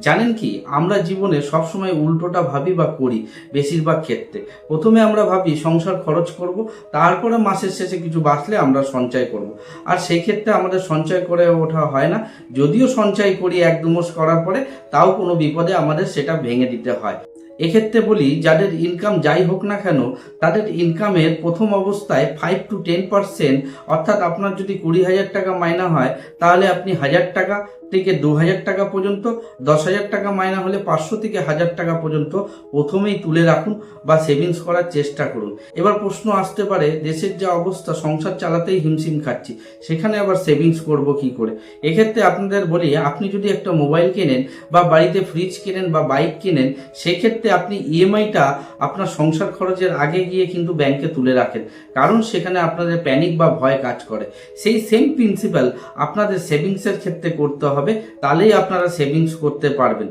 জানেন কি, আমরা জীবনে সবসময় উল্টোটা ভাবি বা করি। বেশিরভাগ ক্ষেত্রে প্রথমে আমরা ভাবি সংসার খরচ করব, তারপরে মাসের শেষে কিছু বাঁচলে আমরা সঞ্চয় করব। আর সেই ক্ষেত্রে আমাদের সঞ্চয় করে ওঠা হয় না। যদিও সঞ্চয় করি এক দু মাস করার পরে, তাও কোনো বিপদে আমাদের সেটা ভেঙে দিতে হয়। এক্ষেত্রে বলি, যাদের ইনকাম যাই হোক না কেন, তাদের ইনকামের প্রথম অবস্থায় 5 to 10%, অর্থাৎ আপনার যদি 20,000 টাকা মাইনা হয়, তাহলে আপনি 1,000 টাকা থেকে 2,000 টাকা পর্যন্ত, 10,000 টাকা মাইনা হলে 500 থেকে 1,000 টাকা পর্যন্ত প্রথমেই তুলে রাখুন বা সেভিংস করার চেষ্টা করুন। এবার প্রশ্ন আসতে পারে, দেশের যা অবস্থা, সংসার চালাতেই হিমশিম খাচ্ছি, সেখানে আবার সেভিংস করব কি করে? এক্ষেত্রে আপনাদের বলি, আপনি যদি একটা মোবাইল কেনেন বা বাড়িতে ফ্রিজ কেনেন বা বাইক কেনেন, সেক্ষেত্রে আপনি ইএমআইটা আপনার সংসার খরচের আগে গিয়ে কিন্তু ব্যাংকে তুলে রাখেন, কারণ সেখানে আপনাদের প্যানিক বা ভয় কাজ করে। সেই সেম প্রিন্সিপাল আপনাদের সেভিংসের ক্ষেত্রে করতে হবে, তাহলেই আপনারা সেভিংস করতে পারবেন।